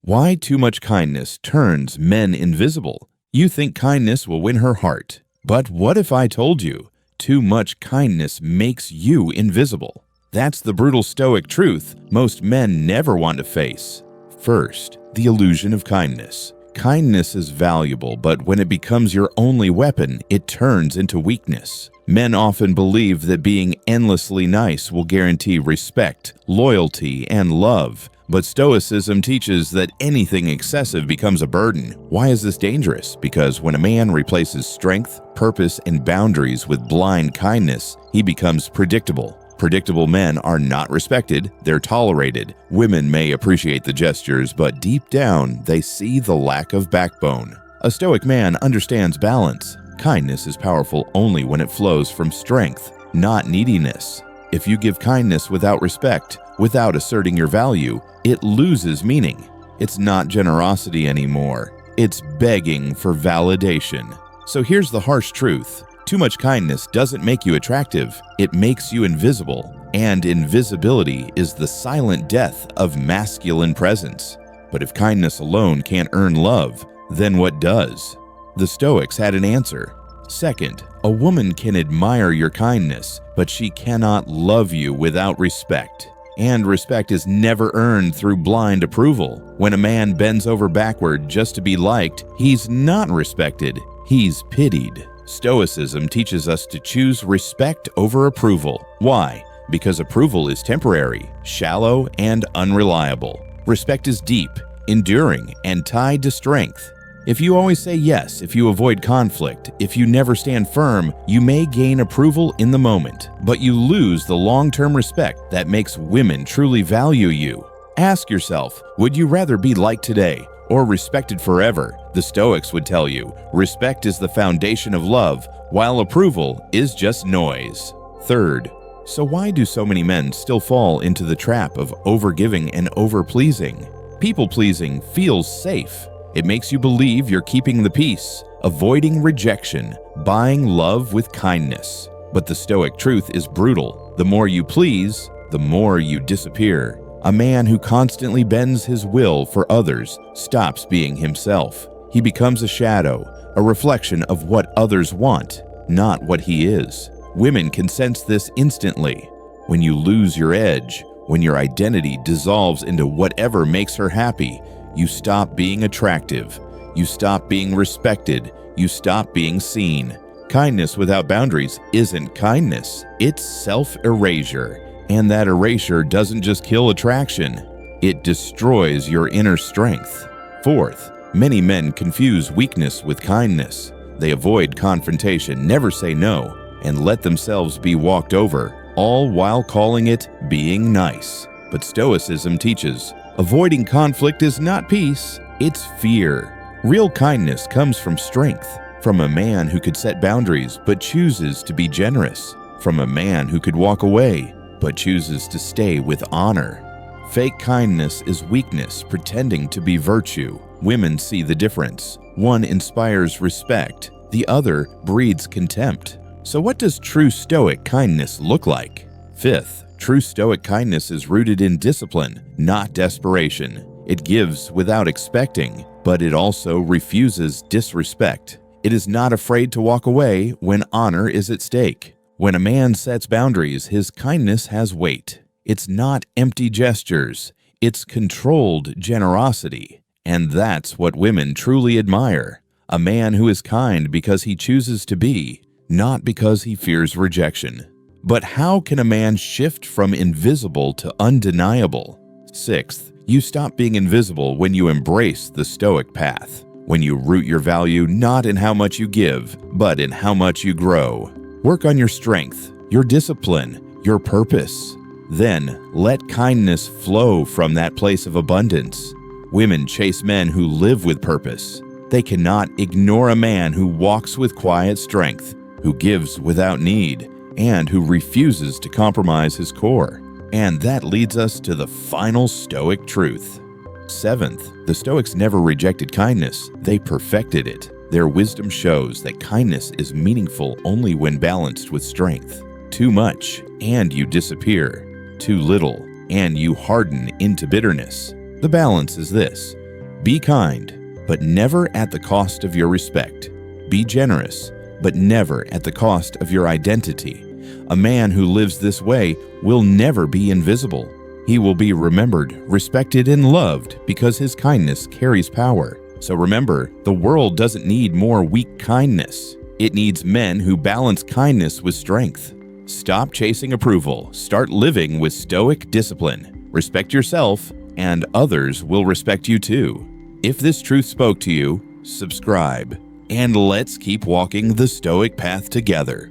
Why too much kindness turns men invisible. You think kindness will win her heart. But what if I told you too much kindness makes you invisible? That's the brutal Stoic truth most men never want to face. First, the illusion of kindness. Kindness is valuable, but when it becomes your only weapon, it turns into weakness. Men often believe that being endlessly nice will guarantee respect, loyalty, and love. But Stoicism teaches that anything excessive becomes a burden. Why is this dangerous? Because when a man replaces strength, purpose, and boundaries with blind kindness, he becomes predictable. Predictable men are not respected, they're tolerated. Women may appreciate the gestures, but deep down, they see the lack of backbone. A Stoic man understands balance. Kindness is powerful only when it flows from strength, not neediness. If you give kindness without respect, without asserting your value, it loses meaning. It's not generosity anymore. It's begging for validation. So here's the harsh truth. Too much kindness doesn't make you attractive, it makes you invisible. And invisibility is the silent death of masculine presence. But if kindness alone can't earn love, then what does? The Stoics had an answer. Second, a woman can admire your kindness, but she cannot love you without respect. And respect is never earned through blind approval. When a man bends over backward just to be liked, he's not respected, he's pitied. Stoicism teaches us to choose respect over approval. Why? Because approval is temporary, shallow, and unreliable. Respect is deep, enduring, and tied to strength. If you always say yes, if you avoid conflict, if you never stand firm, you may gain approval in the moment, but you lose the long-term respect that makes women truly value you. Ask yourself, would you rather be liked today or respected forever? The Stoics would tell you, respect is the foundation of love, while approval is just noise. Third, so why do so many men still fall into the trap of overgiving and overpleasing? People-pleasing feels safe. It makes you believe you're keeping the peace, avoiding rejection, buying love with kindness. But the Stoic truth is brutal. The more you please, the more you disappear. A man who constantly bends his will for others stops being himself. He becomes a shadow, a reflection of what others want, not what he is. Women can sense this instantly. When you lose your edge, when your identity dissolves into whatever makes her happy, you stop being attractive. You stop being respected. You stop being seen. Kindness without boundaries isn't kindness. It's self-erasure. And that erasure doesn't just kill attraction, it destroys your inner strength. Fourth, many men confuse weakness with kindness. They avoid confrontation, never say no, and let themselves be walked over, all while calling it being nice. But Stoicism teaches, avoiding conflict is not peace, it's fear. Real kindness comes from strength, from a man who could set boundaries but chooses to be generous, from a man who could walk away but chooses to stay with honor. Fake kindness is weakness pretending to be virtue. Women see the difference. One inspires respect, the other breeds contempt. So what does true Stoic kindness look like? Fifth, true Stoic kindness is rooted in discipline, not desperation. It gives without expecting, but it also refuses disrespect. It is not afraid to walk away when honor is at stake. When a man sets boundaries, his kindness has weight. It's not empty gestures, it's controlled generosity. And that's what women truly admire. A man who is kind because he chooses to be, not because he fears rejection. But how can a man shift from invisible to undeniable? Sixth, you stop being invisible when you embrace the Stoic path. When you root your value not in how much you give, but in how much you grow. Work on your strength, your discipline, your purpose. Then let kindness flow from that place of abundance. Women chase men who live with purpose. They cannot ignore a man who walks with quiet strength, who gives without need, and who refuses to compromise his core. And that leads us to the final Stoic truth. Seventh, the Stoics never rejected kindness, they perfected it. Their wisdom shows that kindness is meaningful only when balanced with strength. Too much, and you disappear. Too little, and you harden into bitterness. The balance is this: Be kind, but never at the cost of your respect. Be generous, but never at the cost of your identity. A man who lives this way will never be invisible. He will be remembered, respected, and loved because his kindness carries power. So remember, the world doesn't need more weak kindness. It needs men who balance kindness with strength. Stop chasing approval. Start living with stoic discipline. Respect yourself, and others will respect you too. If this truth spoke to you, subscribe, and let's keep walking the stoic path together.